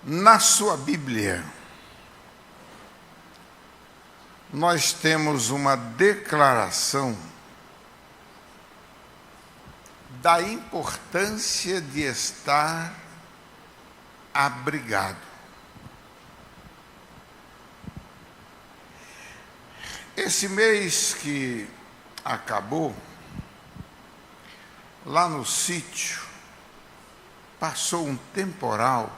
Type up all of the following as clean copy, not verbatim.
Na sua Bíblia, nós temos uma declaração da importância de estar abrigado. Esse mês que acabou, lá no sítio, passou um temporal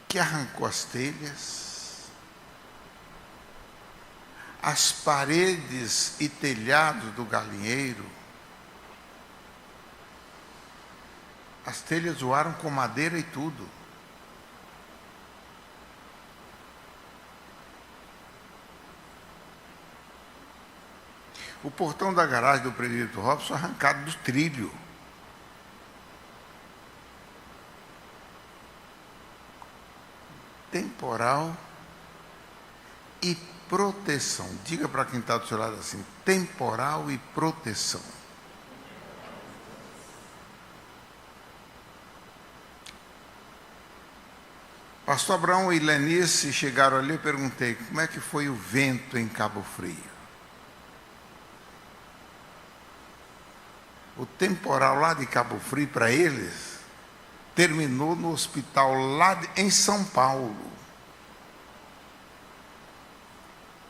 que arrancou as telhas, as paredes e telhados do galinheiro. As telhas voaram com madeira e tudo. O portão da garagem do presbítero Robson arrancado do trilho. Temporal e proteção. Diga para quem está do seu lado assim: temporal e proteção. Pastor Abraão e Lenice chegaram ali, eu perguntei: como é que foi o vento em Cabo Frio? O temporal lá de Cabo Frio, para eles, terminou no hospital lá em São Paulo.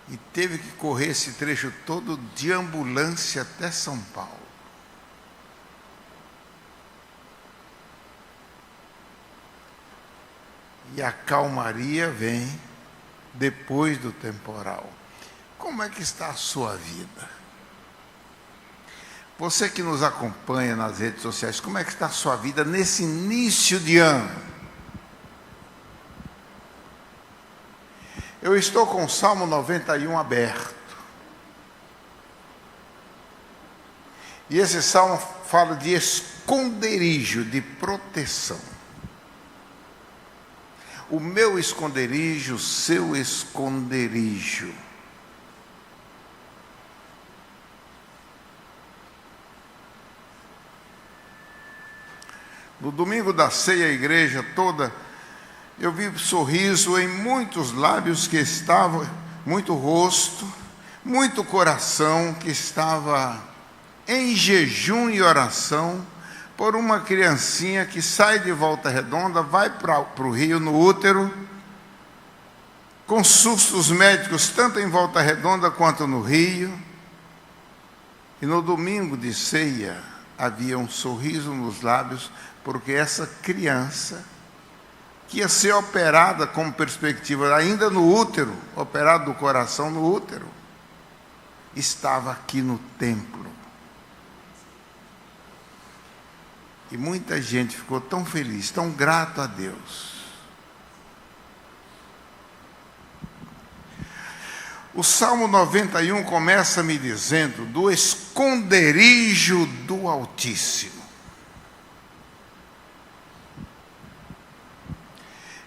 E teve que correr esse trecho todo de ambulância até São Paulo. E a calmaria vem depois do temporal. Como é que está a sua vida? Você que nos acompanha nas redes sociais, como é que está a sua vida nesse início de ano? Eu estou com o Salmo 91 aberto. E esse salmo fala de esconderijo, de proteção. O meu esconderijo, o seu esconderijo. No domingo da ceia, a igreja toda, eu vi sorriso em muitos lábios que estavam, muito rosto, muito coração que estava em jejum e oração por uma criancinha que sai de Volta Redonda, vai para o Rio no útero, com sustos médicos tanto em Volta Redonda quanto no Rio. E no domingo de ceia havia um sorriso nos lábios, porque essa criança, que ia ser operada com perspectiva ainda no útero, operado do coração no útero, estava aqui no templo. E muita gente ficou tão feliz, tão grato a Deus. O Salmo 91 começa me dizendo do esconderijo do Altíssimo.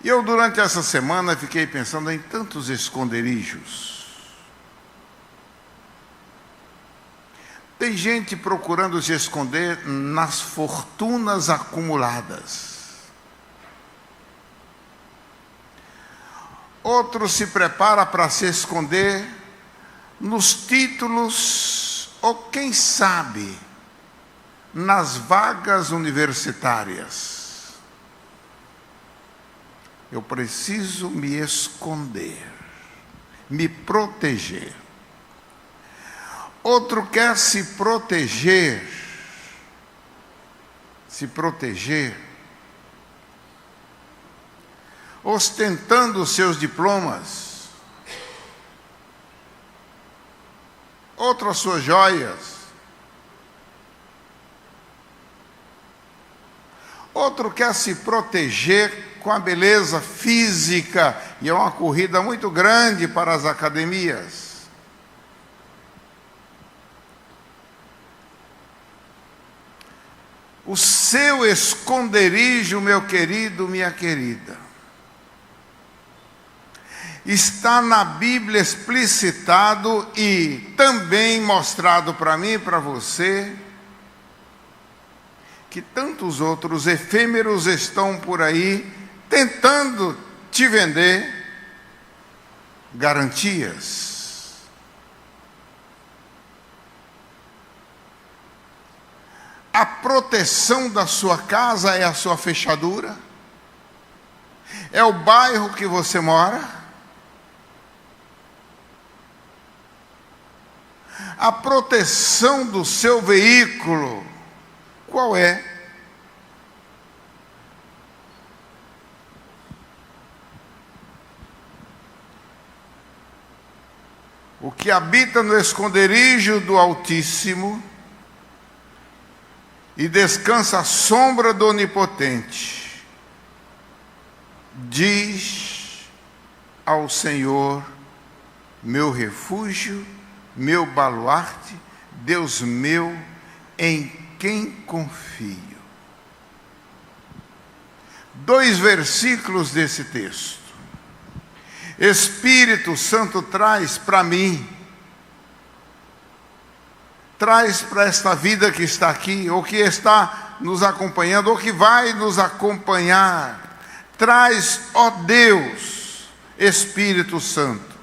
E eu, durante essa semana, fiquei pensando em tantos esconderijos. Tem gente procurando se esconder nas fortunas acumuladas. Outro se prepara para se esconder nos títulos, ou quem sabe, nas vagas universitárias. Eu preciso me esconder, me proteger. Outro quer se proteger, ostentando os seus diplomas, outro as suas joias, outro quer se proteger com a beleza física, e é uma corrida muito grande para as academias. O seu esconderijo, meu querido, minha querida, está na Bíblia explicitado e também mostrado para mim e para você, que tantos outros efêmeros estão por aí tentando te vender garantias. A proteção da sua casa é a sua fechadura? É o bairro que você mora? A proteção do seu veículo, qual é? O que habita no esconderijo do Altíssimo e descansa à sombra do Onipotente, diz ao Senhor, meu refúgio, meu baluarte, Deus meu, em quem confio. 2 versículos desse texto. Espírito Santo traz para mim, traz para esta vida que está aqui, ou que está nos acompanhando, ou que vai nos acompanhar, traz, ó Deus, Espírito Santo,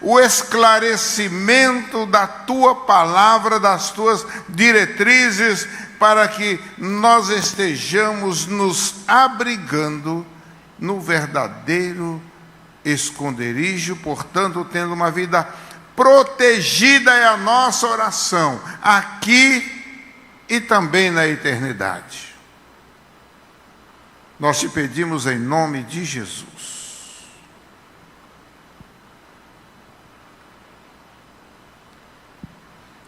o esclarecimento da tua palavra, das tuas diretrizes, para que nós estejamos nos abrigando no verdadeiro esconderijo, portanto, tendo uma vida protegida. É a nossa oração, aqui e também na eternidade. Nós te pedimos em nome de Jesus.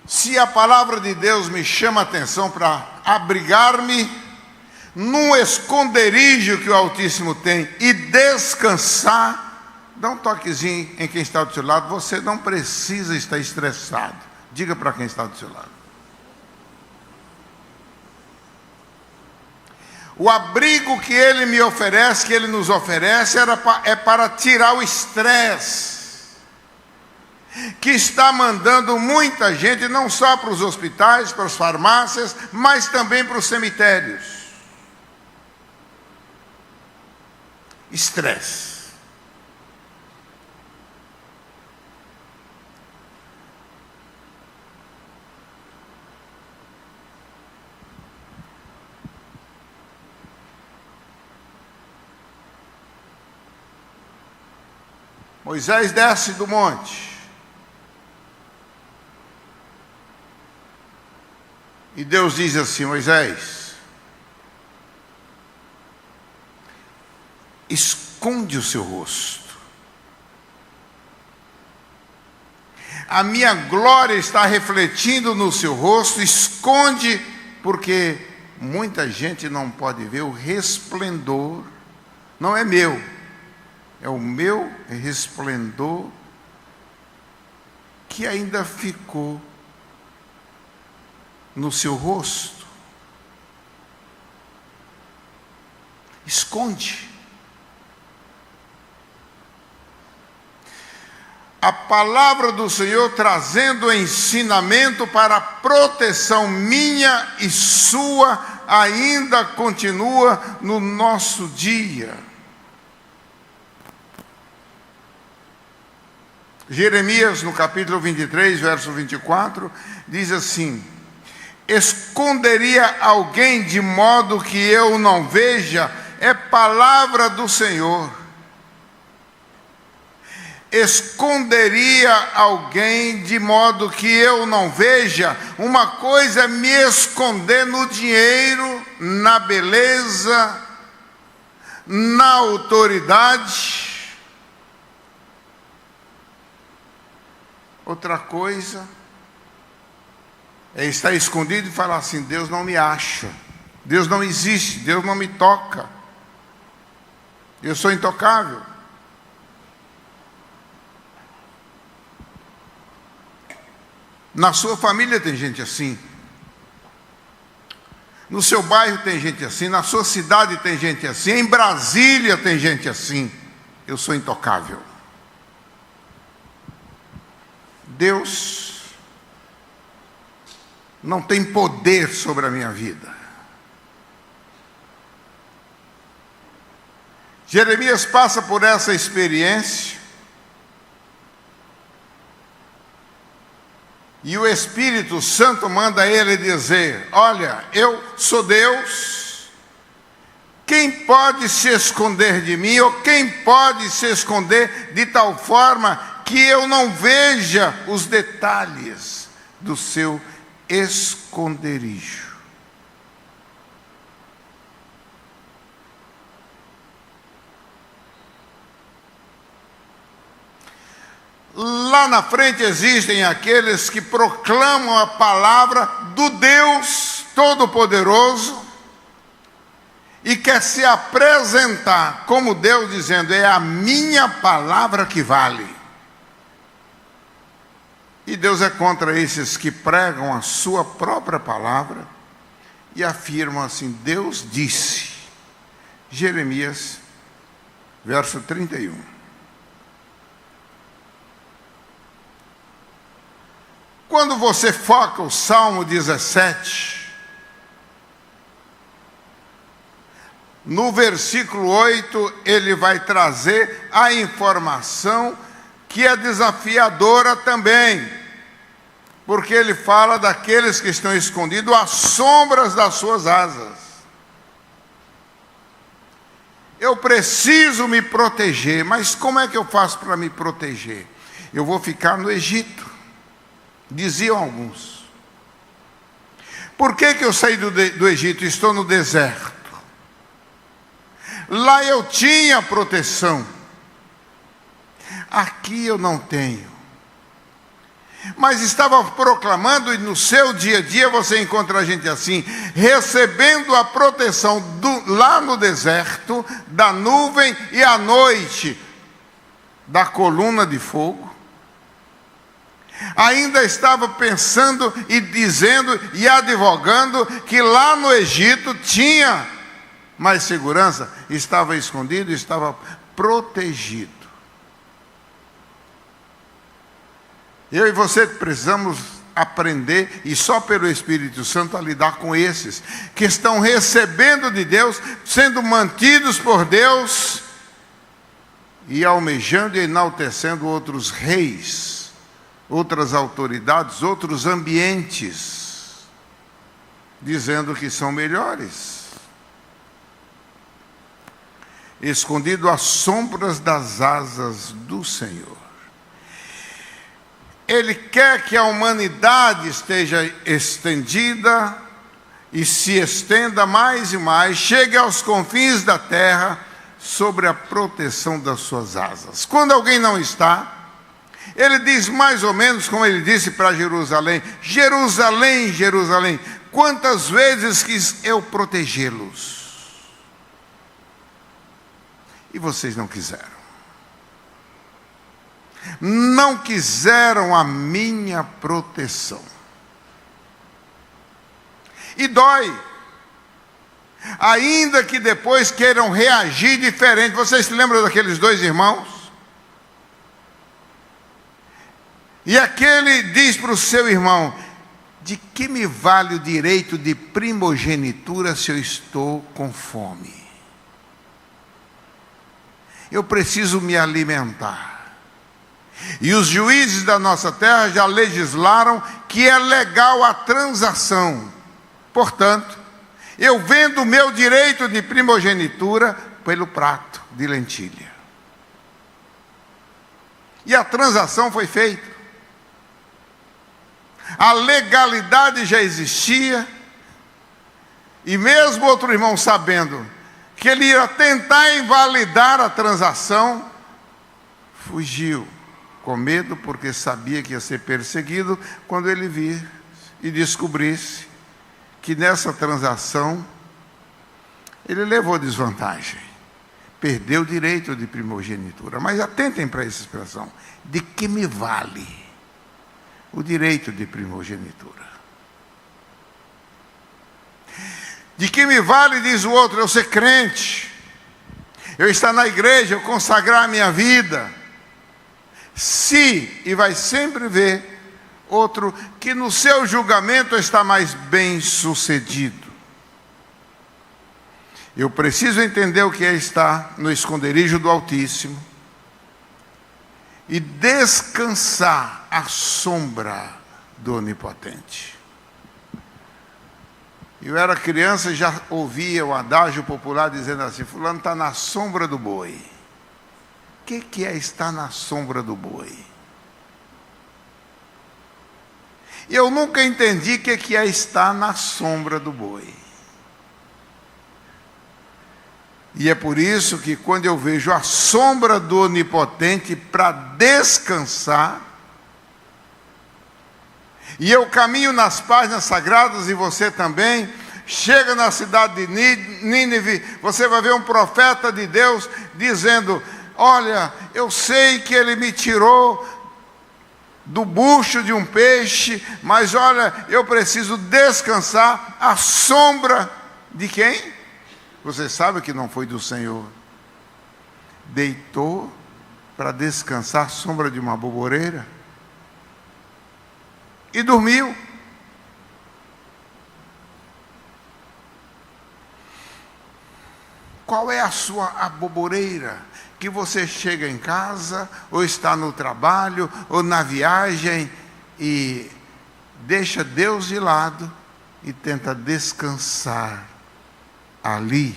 Se a palavra de Deus me chama a atenção para abrigar-me num esconderijo que o Altíssimo tem e descansar, dá um toquezinho em quem está do seu lado. Você não precisa estar estressado. Diga para quem está do seu lado. O abrigo que Ele me oferece, que Ele nos oferece, é para tirar o estresse que está mandando muita gente, não só para os hospitais, para as farmácias, mas também para os cemitérios. Estresse. Moisés desce do monte e Deus diz assim: Moisés, esconde o seu rosto, a minha glória está refletindo no seu rosto. Esconde, porque muita gente não pode ver o resplendor, não é meu, é o meu resplendor que ainda ficou no seu rosto. Esconde. A palavra do Senhor trazendo ensinamento para a proteção minha e sua ainda continua no nosso dia. Jeremias, no capítulo 23, verso 24, diz assim: esconderia alguém de modo que eu não veja? É palavra do Senhor. Esconderia alguém de modo que eu não veja? Uma coisa é me esconder no dinheiro, na beleza, na autoridade. Outra coisa é estar escondido e falar assim: Deus não me acha, Deus não existe, Deus não me toca, eu sou intocável. Na sua família tem gente assim, no seu bairro tem gente assim, na sua cidade tem gente assim, em Brasília tem gente assim. Eu sou intocável. Deus não tem poder sobre a minha vida. Jeremias passa por essa experiência e o Espírito Santo manda ele dizer: olha, eu sou Deus, quem pode se esconder de mim, ou quem pode se esconder de tal forma que eu não veja os detalhes do seu esconderijo? Lá na frente existem aqueles que proclamam a palavra do Deus Todo-Poderoso e quer se apresentar como Deus, dizendo: é a minha palavra que vale. E Deus é contra esses que pregam a sua própria palavra e afirmam assim: Deus disse. Jeremias, verso 31. Quando você foca o Salmo 17, no versículo 8, ele vai trazer a informação que é desafiadora também, porque ele fala daqueles que estão escondidos às sombras das suas asas. Eu preciso me proteger, mas como é que eu faço para me proteger? Eu vou ficar no Egito, diziam alguns. Por que eu saí do Egito e estou no deserto? Lá eu tinha proteção, aqui eu não tenho. Mas estava proclamando, e no seu dia a dia você encontra gente assim, recebendo a proteção lá no deserto, da nuvem, e à noite da coluna de fogo. Ainda estava pensando e dizendo e advogando que lá no Egito tinha mais segurança, estava escondido, estava protegido. Eu e você precisamos aprender, e só pelo Espírito Santo, a lidar com esses que estão recebendo de Deus, sendo mantidos por Deus e almejando e enaltecendo outros reis, outras autoridades, outros ambientes, dizendo que são melhores. Escondido às sombras das asas do Senhor. Ele quer que a humanidade esteja estendida e se estenda mais e mais, chegue aos confins da terra sobre a proteção das suas asas. Quando alguém não está, ele diz mais ou menos como ele disse para Jerusalém: Jerusalém, Jerusalém, quantas vezes quis eu protegê-los, e vocês não quiseram. Não quiseram a minha proteção. E dói. Ainda que depois queiram reagir diferente. Vocês se lembram daqueles dois irmãos? E aquele diz para o seu irmão: de que me vale o direito de primogenitura se eu estou com fome? Eu preciso me alimentar. E os juízes da nossa terra já legislaram que é legal a transação. Portanto, eu vendo o meu direito de primogenitura pelo prato de lentilha. E a transação foi feita. A legalidade já existia. E mesmo outro irmão sabendo que ele ia tentar invalidar a transação, fugiu. Com medo, porque sabia que ia ser perseguido quando ele vir e descobrisse que nessa transação ele levou desvantagem, perdeu o direito de primogenitura. Mas atentem para essa expressão: de que me vale o direito de primogenitura? De que me vale, diz o outro, eu ser crente, eu estar na igreja, eu consagrar a minha vida, se, e vai sempre ver outro que no seu julgamento está mais bem sucedido. Eu preciso entender o que é estar no esconderijo do Altíssimo e descansar à sombra do Onipotente. Eu era criança e já ouvia o adágio popular dizendo assim: fulano está na sombra do boi. O que é estar na sombra do boi? Eu nunca entendi o que é estar na sombra do boi. E é por isso que quando eu vejo a sombra do Onipotente para descansar, e eu caminho nas páginas sagradas, e você também, chega na cidade de Nínive, você vai ver um profeta de Deus dizendo: olha, eu sei que ele me tirou do bucho de um peixe, mas olha, eu preciso descansar à sombra de quem? Você sabe que não foi do Senhor. Deitou para descansar à sombra de uma boboreira e dormiu. Qual é a sua aboboreira? Que você chega em casa, ou está no trabalho, ou na viagem, e deixa Deus de lado e tenta descansar ali.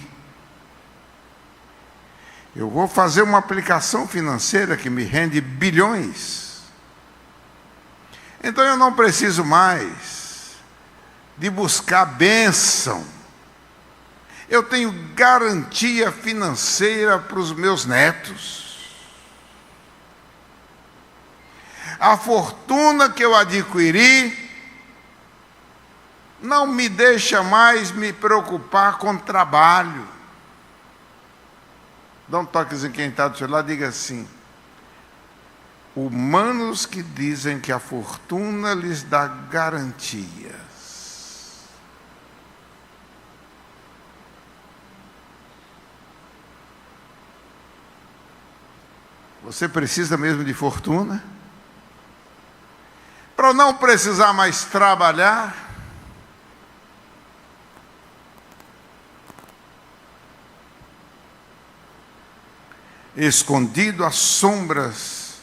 Eu vou fazer uma aplicação financeira que me rende bilhões. Então eu não preciso mais de buscar bênção. Eu tenho garantia financeira para os meus netos. A fortuna que eu adquiri não me deixa mais me preocupar com trabalho. Dá um toquezinho quem está do seu lado, diga assim: humanos que dizem que a fortuna lhes dá garantias. Você precisa mesmo de fortuna? Para não precisar mais trabalhar? Escondido às sombras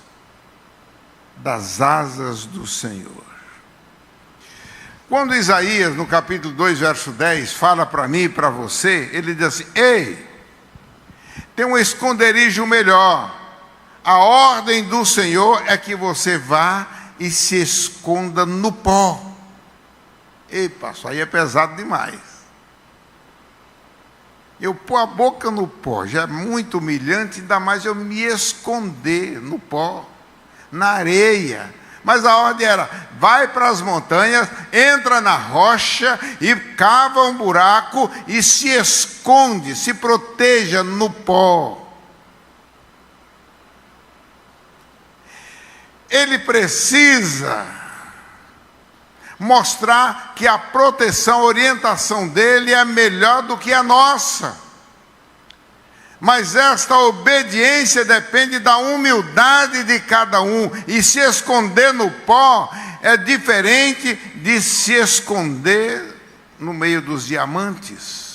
das asas do Senhor. Quando Isaías, no capítulo 2, verso 10, fala para mim e para você, ele diz assim: ei, tem um esconderijo melhor. A ordem do Senhor é que você vá e se esconda no pó. Ei, pastor, aí é pesado demais. Eu pôr a boca no pó já é muito humilhante, ainda mais eu me esconder no pó, na areia. Mas a ordem era: vai para as montanhas, entra na rocha e cava um buraco e se esconde, se proteja no pó. Ele precisa mostrar que a proteção, a orientação dele é melhor do que a nossa. Mas esta obediência depende da humildade de cada um. E se esconder no pó é diferente de se esconder no meio dos diamantes.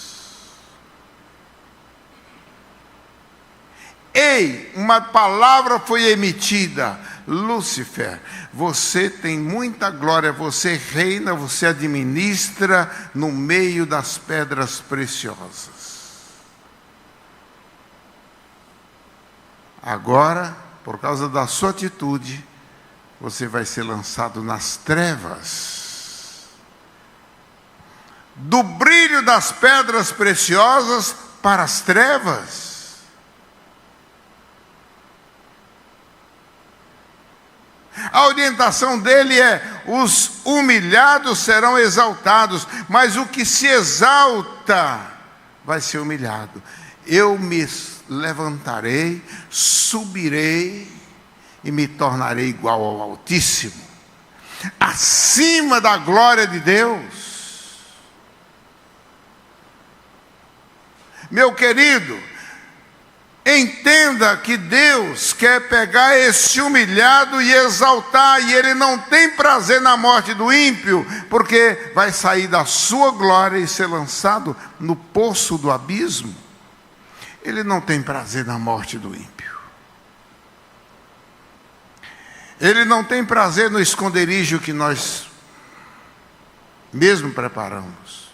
Ei, uma palavra foi emitida: Lúcifer, você tem muita glória, você reina, você administra no meio das pedras preciosas. Agora, por causa da sua atitude, você vai ser lançado nas trevas. Do brilho das pedras preciosas para as trevas. A orientação dele é: os humilhados serão exaltados, mas o que se exalta vai ser humilhado. Eu me levantarei, subirei e me tornarei igual ao Altíssimo, acima da glória de Deus. Meu querido, entenda que Deus quer pegar esse humilhado e exaltar, e Ele não tem prazer na morte do ímpio, porque vai sair da sua glória e ser lançado no poço do abismo. Ele não tem prazer na morte do ímpio. Ele não tem prazer no esconderijo que nós mesmo preparamos.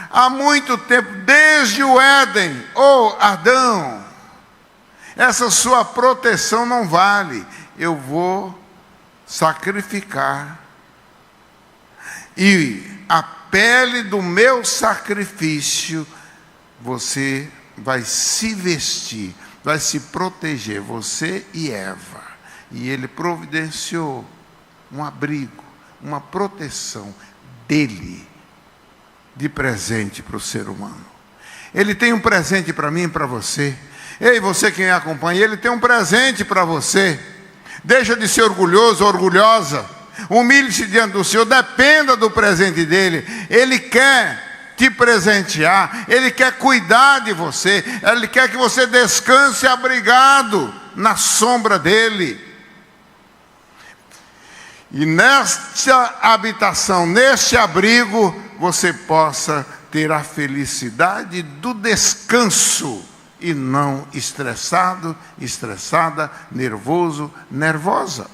Há muito tempo, desde o Éden, Adão, essa sua proteção não vale. Eu vou sacrificar, e a pele do meu sacrifício você vai se vestir, vai se proteger, você e Eva. E ele providenciou um abrigo, uma proteção dele, de presente para o ser humano. Ele tem um presente para mim e para você. Ei, você que me acompanha, ele tem um presente para você. Deixa de ser orgulhoso, orgulhosa. Humilhe-se diante do Senhor, dependa do presente dele. Ele quer te presentear, ele quer cuidar de você, ele quer que você descanse abrigado na sombra dele. E nesta habitação, neste abrigo, você possa ter a felicidade do descanso e não estressado, estressada, nervoso, nervosa.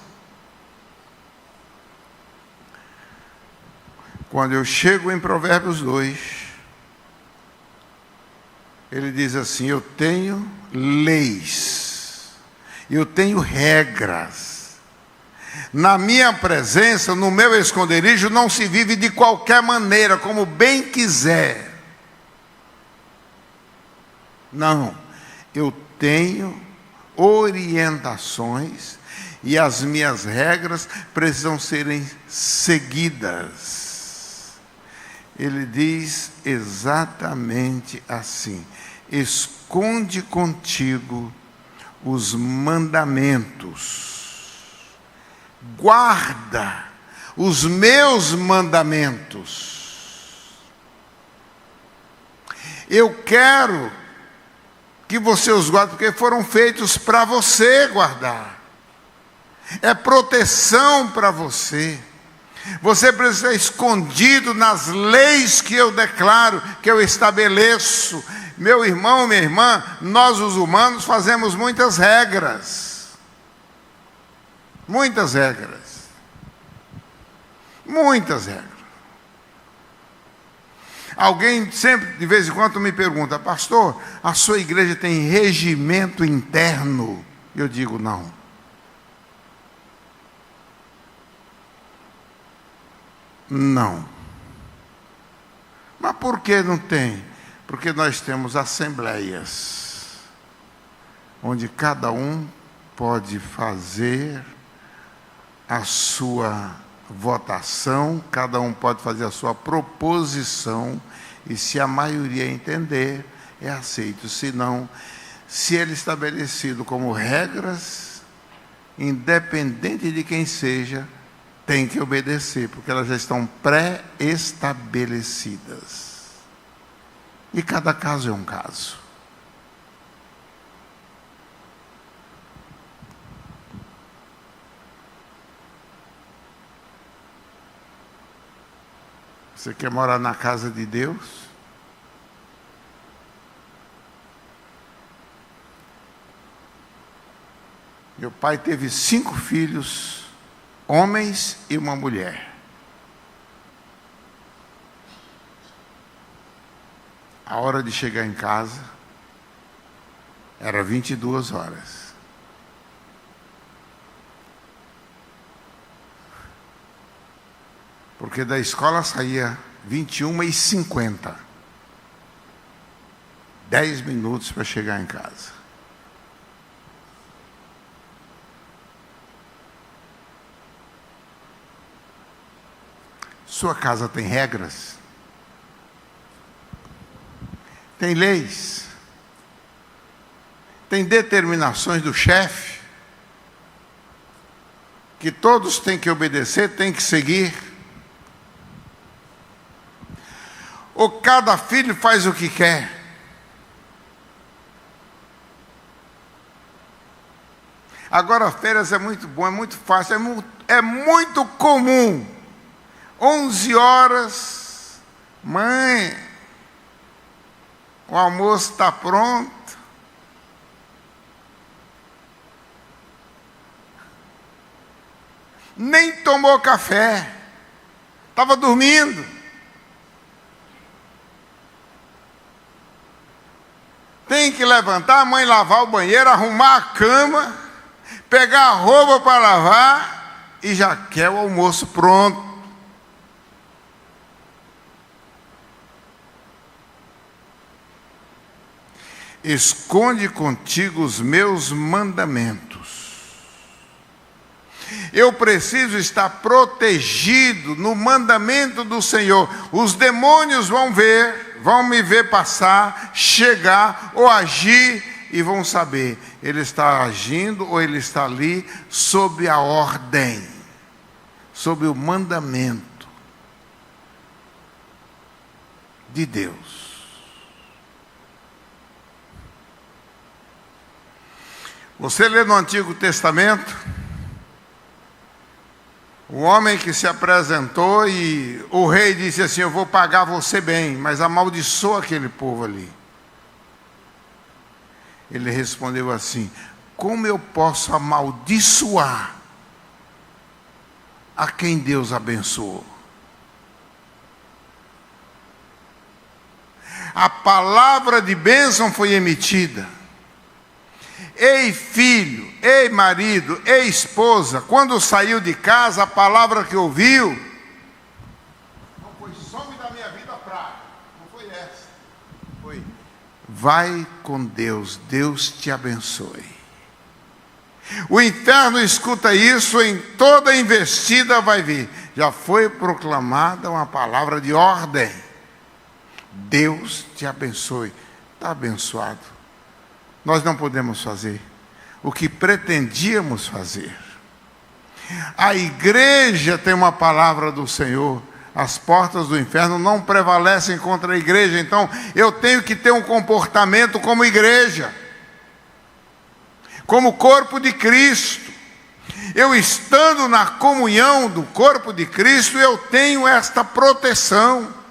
Quando eu chego em Provérbios 2, ele diz assim: eu tenho leis, eu tenho regras. Na minha presença, no meu esconderijo, não se vive de qualquer maneira, como bem quiser. Não, eu tenho orientações e as minhas regras precisam serem seguidas. Ele diz exatamente assim: esconde contigo os mandamentos. Guarda os meus mandamentos. Eu quero que você os guarde, porque foram feitos para você guardar. É proteção para você. Você precisa ser escondido nas leis que eu declaro, que eu estabeleço. Meu irmão, minha irmã, nós os humanos fazemos muitas regras. Muitas regras. Muitas regras. Alguém sempre, de vez em quando, me pergunta: pastor, a sua igreja tem regimento interno? Eu digo: não. Não. Mas por que não tem? Porque nós temos assembleias, onde cada um pode fazer a sua votação, cada um pode fazer a sua proposição, e se a maioria entender, é aceito. Se não, se ele é estabelecido como regras, independente de quem seja, tem que obedecer, porque elas já estão pré-estabelecidas. E cada caso é um caso. Você quer morar na casa de Deus? Meu pai teve 5 filhos, homens e uma mulher. A hora de chegar em casa era 22 horas. Porque da escola saía 21h50. 10 minutos para chegar em casa. Sua casa tem regras? Tem leis? Tem determinações do chefe? Que todos têm que obedecer, têm que seguir? Ou cada filho faz o que quer? Agora, férias é muito bom, é muito fácil, é muito comum. 11 horas, mãe, o almoço está pronto. nem tomou café, estava dormindo. Tem que levantar, a mãe lavar o banheiro, arrumar a cama, pegar a roupa para lavar e já quer o almoço pronto. Esconde contigo os meus mandamentos. Eu preciso estar protegido no mandamento do Senhor. Os demônios vão me ver passar, chegar ou agir e vão saber, ele está agindo ou ele está ali sob a ordem, sob o mandamento de Deus. Você lê no Antigo Testamento, o homem que se apresentou e o rei disse assim: eu vou pagar você bem, mas amaldiçoa aquele povo ali. Ele respondeu assim: como eu posso amaldiçoar a quem Deus abençoou? A palavra de bênção foi emitida. Ei filho, ei marido, ei esposa, quando saiu de casa, a palavra que ouviu não foi some da minha vida praga, não foi essa, foi vai com Deus, Deus te abençoe. O inferno escuta isso, em toda investida vai vir, já foi proclamada uma palavra de ordem, Deus te abençoe, está abençoado. Nós não podemos fazer o que pretendíamos fazer. A igreja tem uma palavra do Senhor. As portas do inferno não prevalecem contra a igreja. Então, eu tenho que ter um comportamento como igreja, como corpo de Cristo. Eu estando na comunhão do corpo de Cristo, eu tenho esta proteção.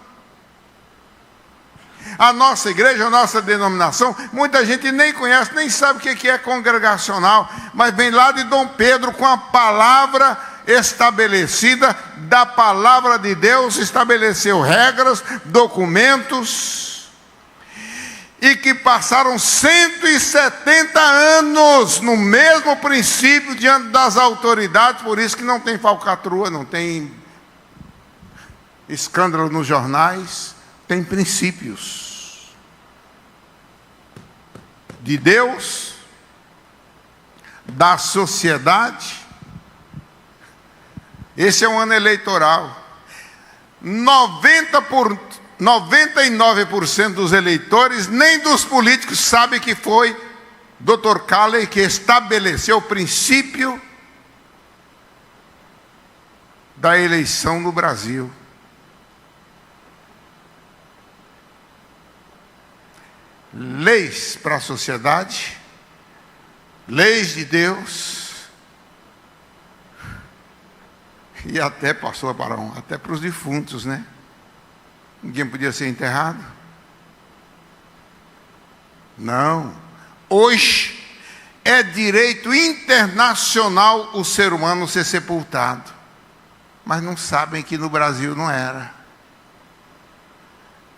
A nossa igreja, a nossa denominação, muita gente nem conhece, nem sabe o que é congregacional, mas vem lá de Dom Pedro com a palavra estabelecida, da palavra de Deus, estabeleceu regras, documentos, e que passaram 170 anos no mesmo princípio diante das autoridades, por isso que não tem falcatrua, não tem escândalo nos jornais, tem princípios de Deus, da sociedade. Esse é um ano eleitoral. 99% dos eleitores, nem dos políticos, sabem que foi Dr. Calley que estabeleceu o princípio da eleição no Brasil. Leis para a sociedade, leis de Deus, e até passou para até para os defuntos, né? Ninguém podia ser enterrado. Não. Hoje é direito internacional o ser humano ser sepultado, mas não sabem que no Brasil não era.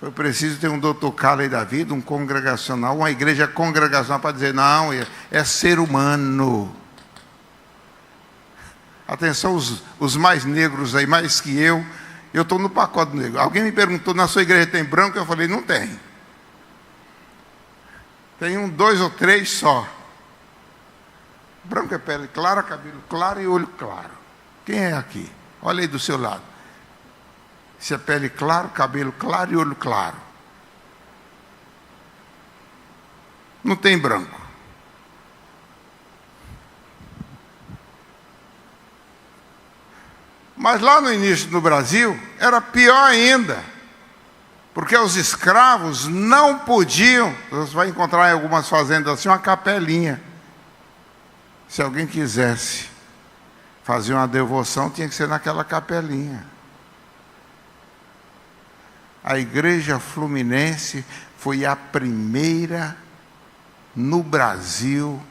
Foi preciso ter um Dr. Calley da vida, um congregacional, uma igreja congregacional para dizer, não, é ser humano. Atenção, os mais negros aí, mais que eu estou no pacote negro. Alguém me perguntou, na sua igreja tem branco? Eu falei, não tem. Tem 2 ou 3 só. Branco é pele clara, cabelo claro e olho claro. Quem é aqui? Olha aí do seu lado. Se é pele claro, cabelo claro e olho claro. Não tem branco. Mas lá no início no Brasil, era pior ainda. Porque os escravos não podiam, você vai encontrar em algumas fazendas assim, uma capelinha. Se alguém quisesse fazer uma devoção, tinha que ser naquela capelinha. A igreja fluminense foi a primeira no Brasil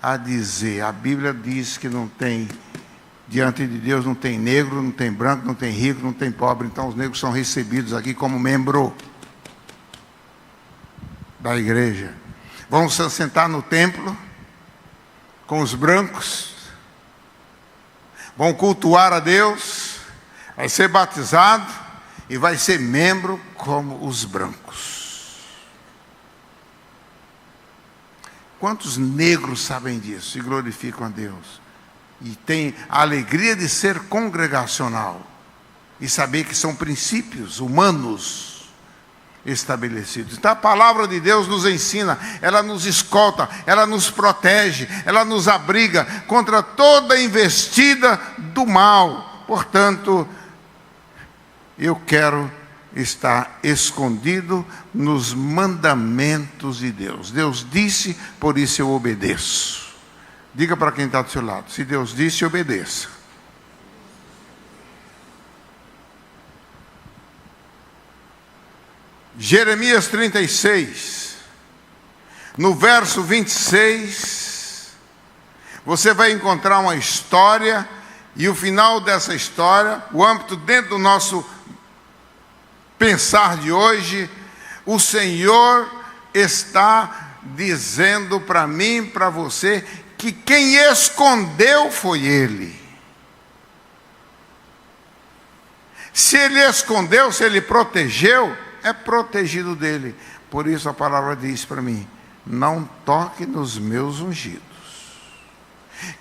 a dizer, a Bíblia diz que não tem Diante de Deus não tem negro, não tem branco, não tem rico, não tem pobre. Então os negros são recebidos aqui como membro da igreja. Vão se assentar no templo com os brancos, vão cultuar a Deus, vai ser batizado e vai ser membro como os brancos. Quantos negros sabem disso e glorificam a Deus? E têm a alegria de ser congregacional e saber que são princípios humanos estabelecidos. Então a palavra de Deus nos ensina, ela nos escolta, ela nos protege, ela nos abriga contra toda investida do mal. Portanto, eu quero estar escondido nos mandamentos de Deus. Deus disse, por isso eu obedeço. Diga para quem está do seu lado, se Deus disse, obedeça. Jeremias 36, no verso 26, você vai encontrar uma história, e o final dessa história, o âmbito dentro do nosso pensar de hoje, o Senhor está dizendo para mim, para você, que quem escondeu foi Ele. Se Ele escondeu, se Ele protegeu, é protegido dele. Por isso a palavra diz para mim, não toque nos meus ungidos.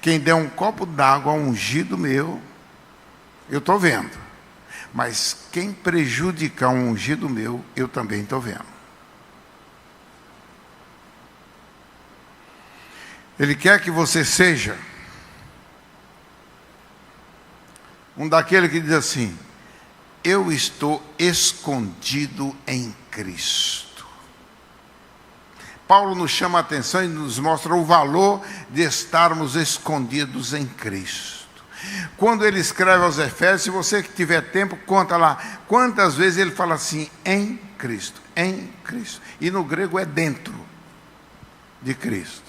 Quem der um copo d'água a um ungido meu, eu estou vendo. Mas quem prejudicar um ungido meu, eu também estou vendo. Ele quer que você seja um daquele que diz assim, eu estou escondido em Cristo. Paulo nos chama a atenção e nos mostra o valor de estarmos escondidos em Cristo. Quando ele escreve aos Efésios, se você que tiver tempo, conta lá, quantas vezes ele fala assim, em Cristo, em Cristo. E no grego é dentro de Cristo.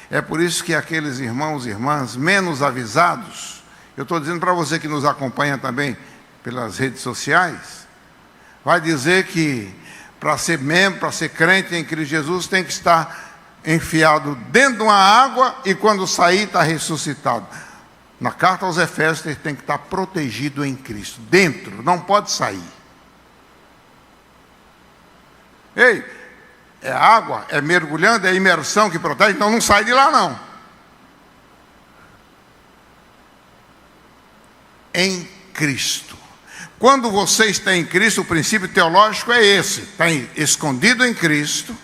É por isso que aqueles irmãos e irmãs menos avisados, eu estou dizendo para você que nos acompanha também pelas redes sociais, vai dizer que para ser membro, para ser crente em Cristo Jesus, tem que estar enfiado dentro de uma água e quando sair está ressuscitado. Na carta aos Efésios ele tem que estar protegido em Cristo, dentro, não pode sair. Ei, é água, é mergulhando, é imersão que protege, então não sai de lá não. Em Cristo. Quando você está em Cristo, o princípio teológico é esse, está escondido em Cristo.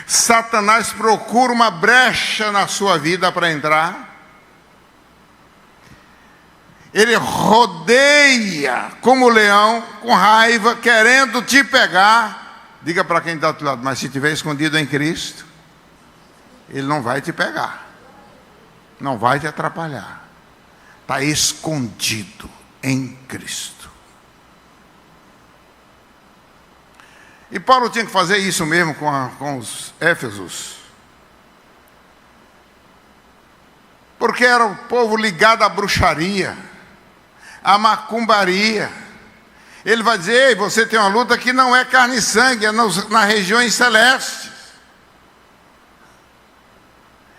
Satanás procura uma brecha na sua vida para entrar. Ele rodeia como leão, com raiva, querendo te pegar. Diga para quem está do outro lado, mas se estiver escondido em Cristo, ele não vai te pegar, não vai te atrapalhar. Está escondido em Cristo. E Paulo tinha que fazer isso mesmo com os Éfesos. Porque era o povo ligado à bruxaria, à macumbaria. Ele vai dizer, ei, você tem uma luta que não é carne e sangue, é nas regiões celestes.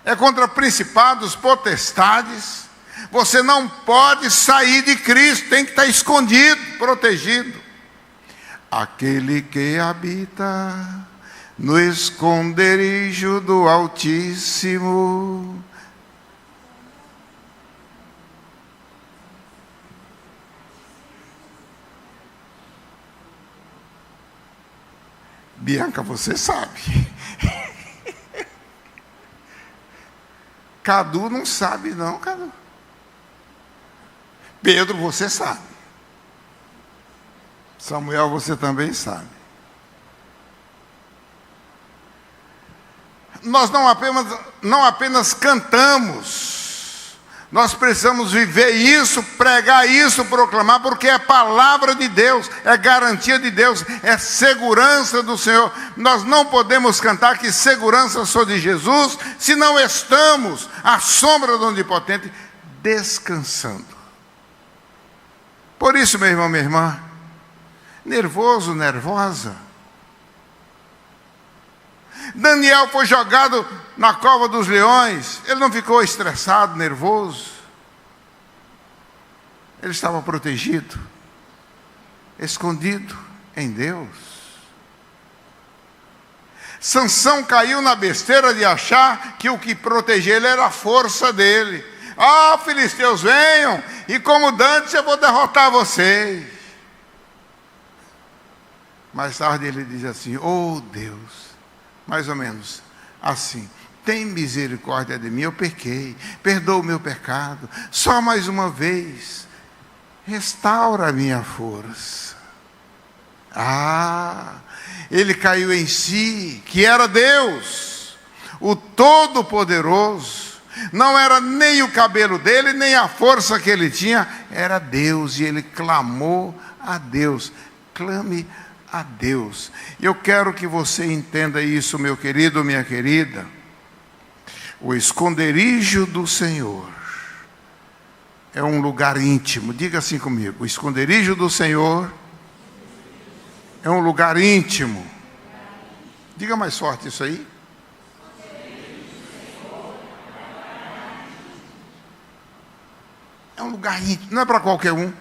É contra principados, potestades. Você não pode sair de Cristo, tem que estar escondido, protegido. Aquele que habita no esconderijo do Altíssimo. Bianca, você sabe. Cadu não sabe não, Cadu. Pedro, você sabe. Samuel, você também sabe. Nós não apenas cantamos, nós precisamos viver isso, pregar isso, proclamar, porque é palavra de Deus, é garantia de Deus, é segurança do Senhor. Nós não podemos cantar que segurança sou de Jesus, se não estamos à sombra do Onipotente, descansando. Por isso, meu irmão, minha irmã, nervoso, nervosa. Daniel foi jogado na cova dos leões, ele não ficou estressado, nervoso. Ele estava protegido, escondido em Deus. Sansão caiu na besteira de achar que o que protegia ele era a força dele. Ah, filisteus, venham, e como dantes eu vou derrotar vocês. Mais tarde ele diz assim: oh Deus, mais ou menos assim, tem misericórdia de mim, eu pequei, perdoa o meu pecado, só mais uma vez, restaura a minha força. Ah, ele caiu em si, que era Deus, o Todo-Poderoso. Não era nem o cabelo dele, nem a força que ele tinha, era Deus, e ele clamou a Deus. Clame a Deus. Eu quero que você entenda isso, meu querido, minha querida. O esconderijo do Senhor é um lugar íntimo. Diga assim comigo: o esconderijo do Senhor é um lugar íntimo. Diga mais forte isso aí. É um lugar íntimo, não é para qualquer um.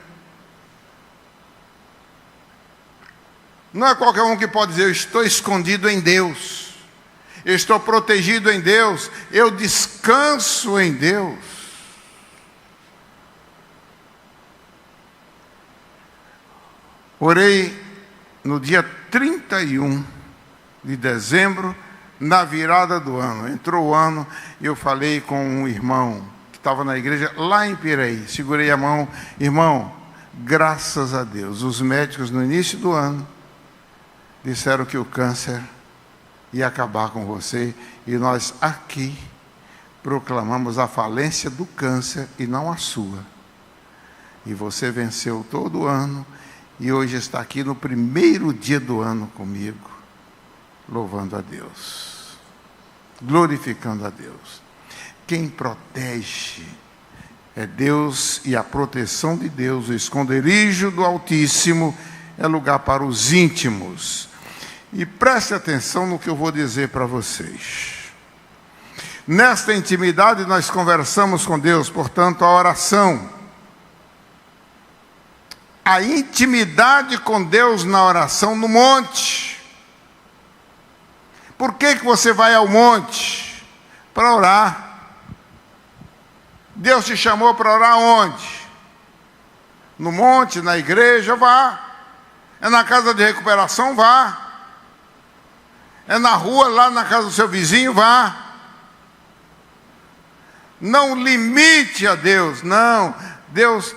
Não é qualquer um que pode dizer: eu estou escondido em Deus, eu estou protegido em Deus, eu descanso em Deus. Orei no dia 31 de dezembro, na virada do ano. Entrou o ano e eu falei com um irmão que estava na igreja lá em Piraí. Segurei a mão: irmão, graças a Deus, os médicos no início do ano disseram que o câncer ia acabar com você, e nós aqui proclamamos a falência do câncer e não a sua. E você venceu todo o ano, e hoje está aqui no primeiro dia do ano comigo, louvando a Deus, glorificando a Deus. Quem protege é Deus, e a proteção de Deus, o esconderijo do Altíssimo, é lugar para os íntimos. E preste atenção no que eu vou dizer para vocês. Nesta intimidade nós conversamos com Deus, portanto, a oração. A intimidade com Deus na oração no monte. Por que você vai ao monte? Para orar. Deus te chamou para orar onde? No monte, na igreja, vá. É na casa de recuperação, vá. É na rua, lá na casa do seu vizinho, vá. Não limite a Deus, não. Deus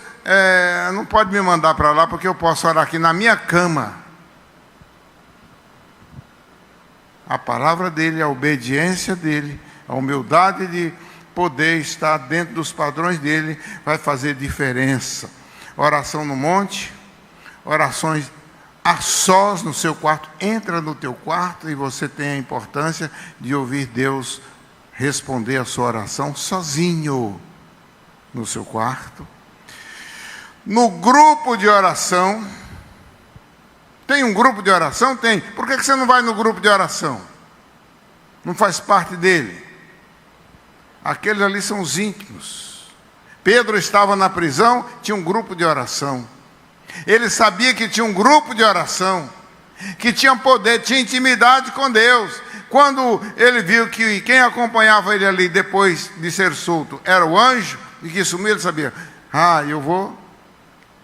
não pode me mandar para lá, porque eu posso orar aqui na minha cama. A palavra dele, a obediência dele, a humildade de poder estar dentro dos padrões dele, vai fazer diferença. Oração no monte, orações a sós no seu quarto. Entra no teu quarto e você tem a importância de ouvir Deus responder a sua oração sozinho no seu quarto. No grupo de oração. Tem um grupo de oração? Tem. Por que você não vai no grupo de oração? Não faz parte dele. Aqueles ali são os íntimos. Pedro estava na prisão, tinha um grupo de oração. Ele sabia que tinha um grupo de oração, que tinha poder, tinha intimidade com Deus. Quando ele viu que quem acompanhava ele ali depois de ser solto era o anjo, e que sumiu, ele sabia: eu vou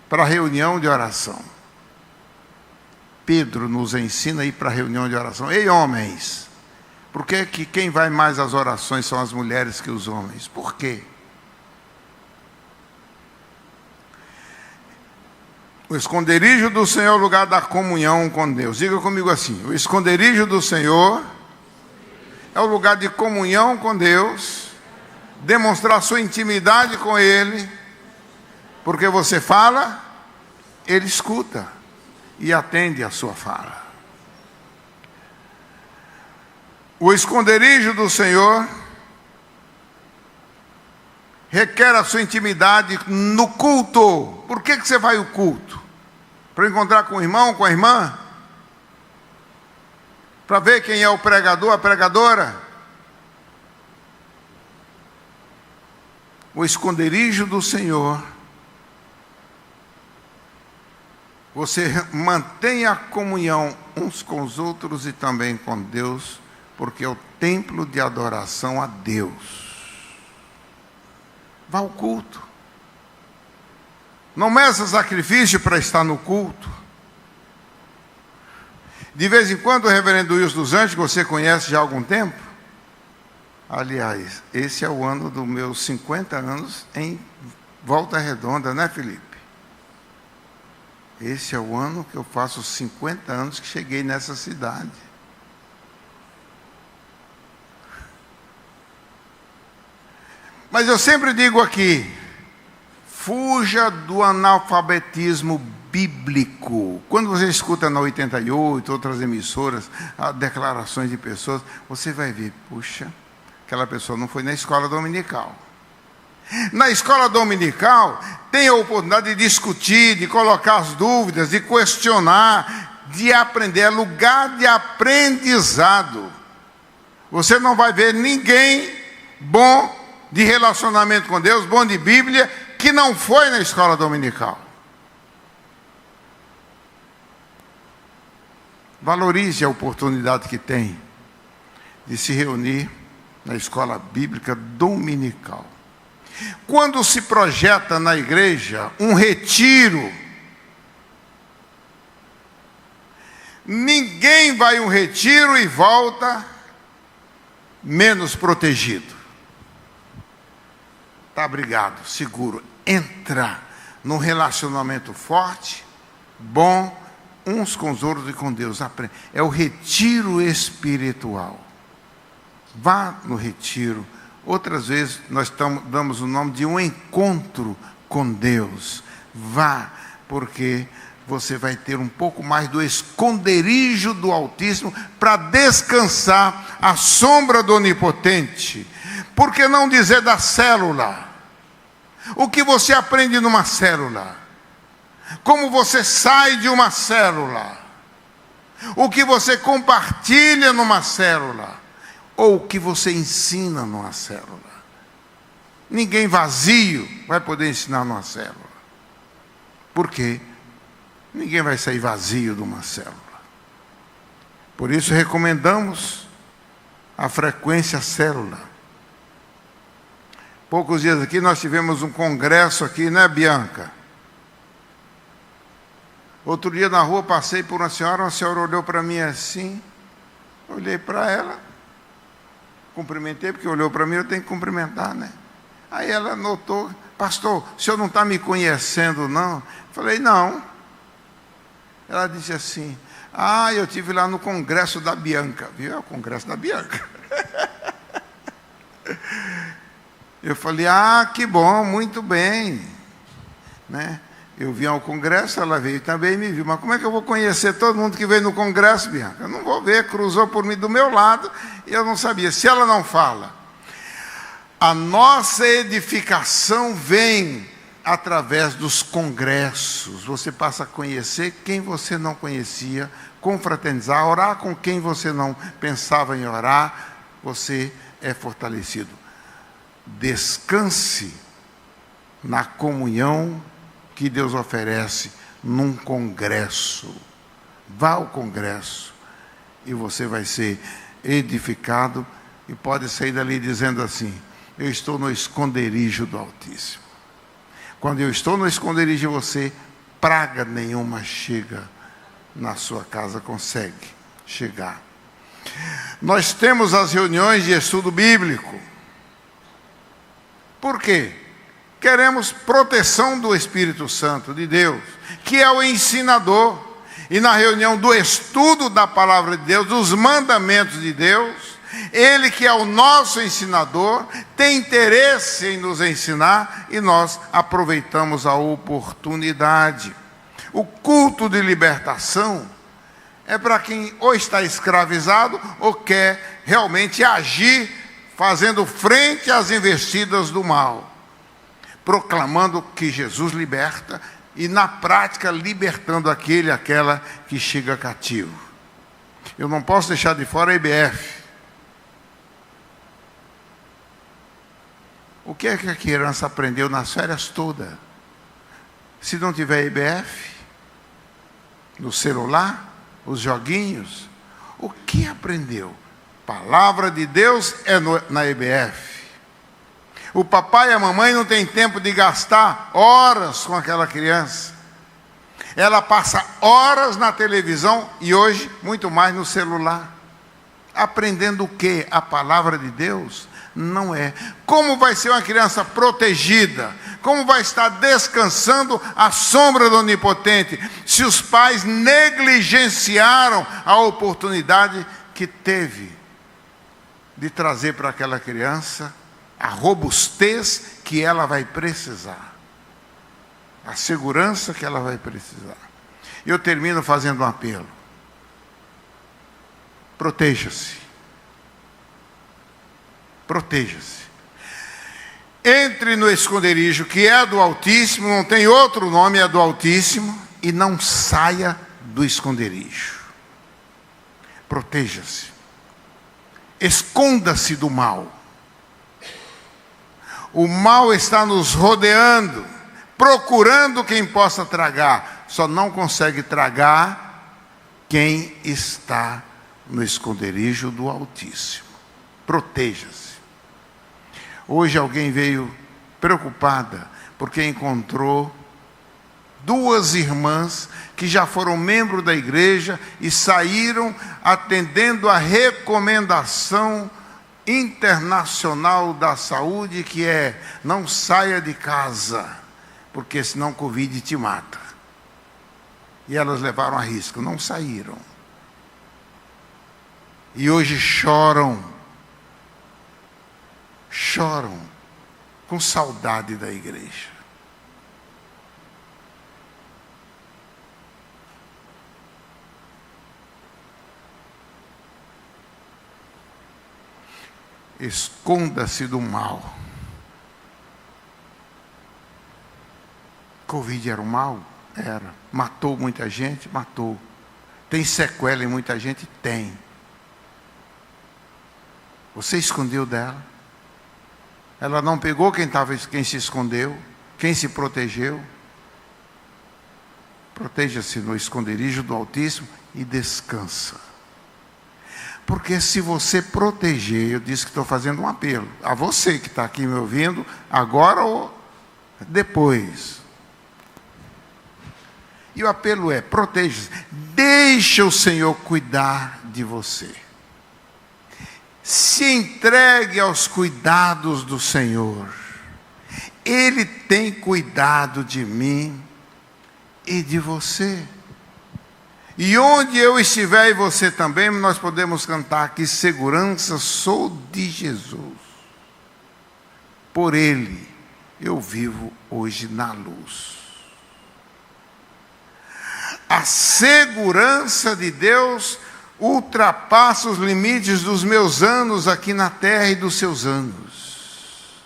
para a reunião de oração. Pedro nos ensina a ir para a reunião de oração. Ei, homens, por que quem vai mais às orações são as mulheres que os homens? Por quê? O esconderijo do Senhor é o lugar da comunhão com Deus. Diga comigo assim: o esconderijo do Senhor é o lugar de comunhão com Deus, demonstrar sua intimidade com Ele, porque você fala, Ele escuta e atende a sua fala. O esconderijo do Senhor requer a sua intimidade no culto. Por que você vai ao culto? Para encontrar com o irmão, com a irmã? Para ver quem é o pregador, a pregadora? O esconderijo do Senhor. Você mantém a comunhão uns com os outros e também com Deus, porque é o templo de adoração a Deus. Vá ao culto. Não meça sacrifício para estar no culto. De vez em quando o reverendo Wilson dos Anjos, que você conhece já há algum tempo, aliás, esse é o ano dos meus 50 anos em Volta Redonda, né, Felipe? Esse é o ano que eu faço 50 anos que cheguei nessa cidade. Mas eu sempre digo aqui, fuja do analfabetismo bíblico. Quando você escuta na 88, outras emissoras, declarações de pessoas, você vai ver, puxa, aquela pessoa não foi na escola dominical. Na escola dominical, tem a oportunidade de discutir, de colocar as dúvidas, de questionar, de aprender. É lugar de aprendizado. Você não vai ver ninguém bom de relacionamento com Deus, bom de Bíblia, que não foi na escola dominical. Valorize a oportunidade que tem de se reunir na escola bíblica dominical. Quando se projeta na igreja um retiro, ninguém vai a um retiro e volta menos protegido. Está abrigado, seguro. Entra num relacionamento forte, bom, uns com os outros e com Deus. É o retiro espiritual. Vá no retiro. Outras vezes nós damos o nome de um encontro com Deus. Vá, porque você vai ter um pouco mais do esconderijo do Altíssimo para descansar à sombra do Onipotente. Por que não dizer da célula? O que você aprende numa célula? Como você sai de uma célula? O que você compartilha numa célula? Ou o que você ensina numa célula? Ninguém vazio vai poder ensinar numa célula. Por quê? Ninguém vai sair vazio de uma célula. Por isso recomendamos a frequência célula. Poucos dias aqui nós tivemos um congresso aqui, né, Bianca? Outro dia na rua passei por uma senhora olhou para mim assim, olhei para ela, cumprimentei, porque olhou para mim, eu tenho que cumprimentar, né? Aí ela notou, pastor, o senhor não está me conhecendo, não? Falei, não. Ela disse assim, eu estive lá no congresso da Bianca, viu? É o congresso da Bianca. Eu falei, que bom, muito bem, né? Eu vim ao congresso, ela veio também e me viu. Mas como é que eu vou conhecer todo mundo que veio no congresso, Bianca? Eu não vou ver, cruzou por mim do meu lado e eu não sabia. Se ela não fala, a nossa edificação vem através dos congressos. Você passa a conhecer quem você não conhecia, confraternizar, orar com quem você não pensava em orar, você é fortalecido. Descanse na comunhão que Deus oferece num congresso. Vá ao congresso e você vai ser edificado e pode sair dali dizendo assim, eu estou no esconderijo do Altíssimo. Quando eu estou no esconderijo de você, praga nenhuma chega na sua casa, consegue chegar. Nós temos as reuniões de estudo bíblico. Por quê? Queremos proteção do Espírito Santo de Deus, que é o ensinador. E na reunião do estudo da palavra de Deus, dos mandamentos de Deus, Ele que é o nosso ensinador, tem interesse em nos ensinar e nós aproveitamos a oportunidade. O culto de libertação é para quem ou está escravizado ou quer realmente agir fazendo frente às investidas do mal. proclamando que Jesus liberta e, na prática, libertando aquele e aquela que chega cativo. Eu não posso deixar de fora a IBF. O que é que a criança aprendeu nas férias todas? Se não tiver IBF, no celular, os joguinhos, o que aprendeu? Palavra de Deus é na IBF. O papai e a mamãe não tem tempo de gastar horas com aquela criança. Ela passa horas na televisão e hoje muito mais no celular. Aprendendo o quê? A palavra de Deus? Não é. Como vai ser uma criança protegida? Como vai estar descansando à sombra do Onipotente, se os pais negligenciaram a oportunidade que teve de trazer para aquela criança a robustez que ela vai precisar, a segurança que ela vai precisar. Eu termino fazendo um apelo. Proteja-se. Proteja-se. Entre no esconderijo que é do Altíssimo, não tem outro nome, é do Altíssimo, e não saia do esconderijo. Proteja-se. Esconda-se do mal. O mal está nos rodeando, procurando quem possa tragar. Só não consegue tragar quem está no esconderijo do Altíssimo. Proteja-se. Hoje alguém veio preocupada porque encontrou duas irmãs que já foram membros da igreja e saíram atendendo a recomendação internacional da saúde, que é: não saia de casa, porque senão Covid te mata. E elas levaram a risco, não saíram. E hoje choram com saudade da igreja. Esconda-se do mal. Covid era o mal? Era. Matou muita gente? Matou. Tem sequela em muita gente? Tem. Você escondeu dela? Ela não pegou quem se escondeu, quem se protegeu. Proteja-se no esconderijo do Altíssimo e descansa. Porque se você proteger, eu disse que estou fazendo um apelo a você que está aqui me ouvindo, agora ou depois. E o apelo é: proteja-se. Deixa o Senhor cuidar de você. Se entregue aos cuidados do Senhor. Ele tem cuidado de mim e de você. E onde eu estiver e você também, nós podemos cantar: que segurança sou de Jesus. Por Ele eu vivo hoje na luz. A segurança de Deus ultrapassa os limites dos meus anos aqui na terra e dos seus anos.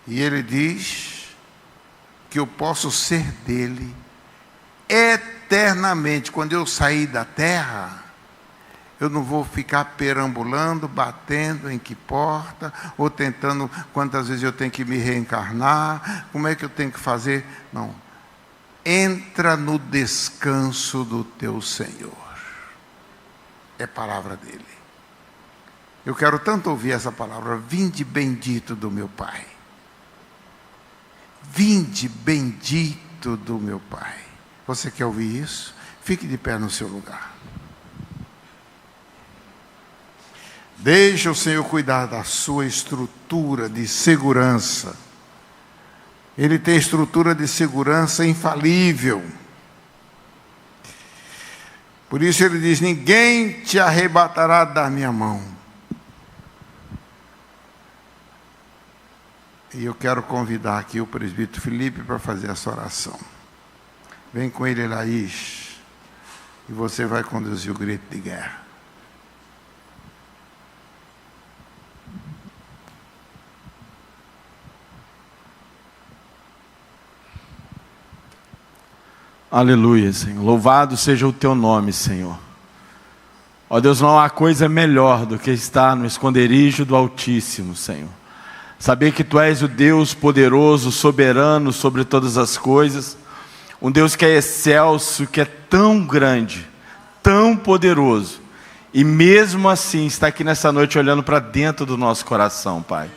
E Ele diz que eu posso ser dele eternamente. Quando eu sair da terra, eu não vou ficar perambulando, batendo em que porta, ou tentando quantas vezes eu tenho que me reencarnar, como é que eu tenho que fazer. Não. Entra no descanso do teu Senhor. É palavra dele. Eu quero tanto ouvir essa palavra: vinde bendito do meu Pai. Vinde bendito do meu Pai. Você quer ouvir isso? Fique de pé no seu lugar. Deixa o Senhor cuidar da sua estrutura de segurança. Ele tem estrutura de segurança infalível. Por isso ele diz: ninguém te arrebatará da minha mão. E eu quero convidar aqui o presbítero Felipe para fazer essa oração. Vem com ele, Laís, e você vai conduzir o grito de guerra. Aleluia, Senhor. Louvado seja o teu nome, Senhor. Ó Deus, não há coisa melhor do que estar no esconderijo do Altíssimo, Senhor. Saber que tu és o Deus poderoso, soberano sobre todas as coisas. Um Deus que é excelso, que é tão grande, tão poderoso. E mesmo assim está aqui nessa noite olhando para dentro do nosso coração, Pai.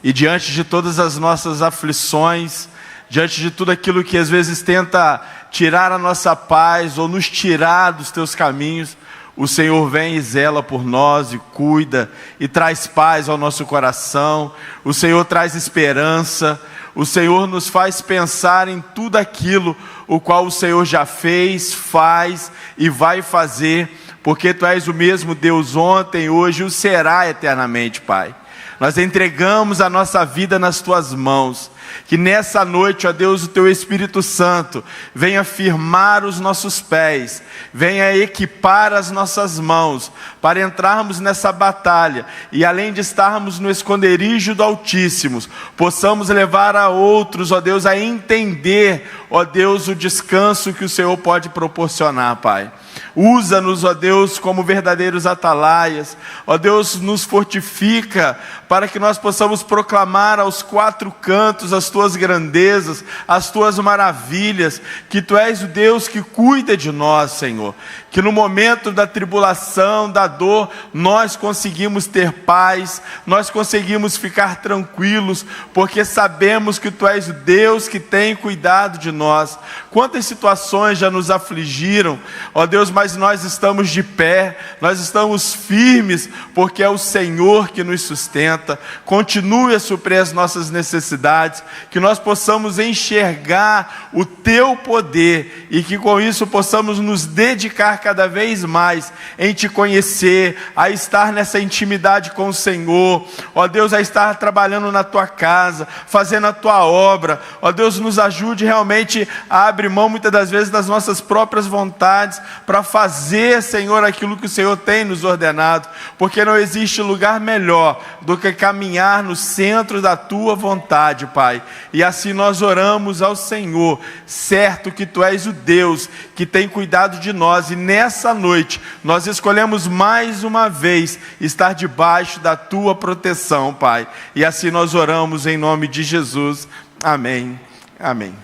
E diante de todas as nossas aflições, diante de tudo aquilo que às vezes tenta tirar a nossa paz ou nos tirar dos teus caminhos, o Senhor vem e zela por nós e cuida e traz paz ao nosso coração. O Senhor traz esperança. O Senhor nos faz pensar em tudo aquilo o qual o Senhor já fez, faz e vai fazer, porque tu és o mesmo Deus ontem, hoje e o será eternamente, Pai. Nós entregamos a nossa vida nas tuas mãos. Que nessa noite, ó Deus, o teu Espírito Santo venha firmar os nossos pés, venha equipar as nossas mãos, para entrarmos nessa batalha, e além de estarmos no esconderijo do Altíssimo, possamos levar a outros, ó Deus, a entender, ó Deus, o descanso que o Senhor pode proporcionar, Pai. Usa-nos, ó Deus, como verdadeiros atalaias. Ó Deus, nos fortifica para que nós possamos proclamar aos quatro cantos as tuas grandezas, as tuas maravilhas, que tu és o Deus que cuida de nós, Senhor. Que no momento da tribulação, da dor, nós conseguimos ter paz, nós conseguimos ficar tranquilos, porque sabemos que tu és o Deus que tem cuidado de nós. Quantas situações já nos afligiram, ó Deus, mas nós estamos de pé, nós estamos firmes, porque é o Senhor que nos sustenta. Continue a suprir as nossas necessidades, que nós possamos enxergar o teu poder, e que com isso possamos nos dedicar cada vez mais em te conhecer, a estar nessa intimidade com o Senhor, ó Deus, a estar trabalhando na tua casa, fazendo a tua obra. Ó Deus, nos ajude realmente a abrir mão muitas das vezes das nossas próprias vontades, para fazer, Senhor, aquilo que o Senhor tem nos ordenado, porque não existe lugar melhor do que caminhar no centro da tua vontade, Pai. E assim nós oramos ao Senhor, certo que tu és o Deus que tem cuidado de nós, e nessa noite nós escolhemos mais uma vez estar debaixo da tua proteção, Pai. E assim nós oramos em nome de Jesus. Amém. Amém.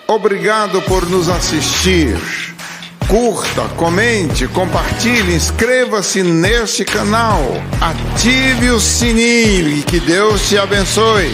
Obrigado por nos assistir. Curta, comente, compartilhe, inscreva-se neste canal, ative o sininho e que Deus te abençoe.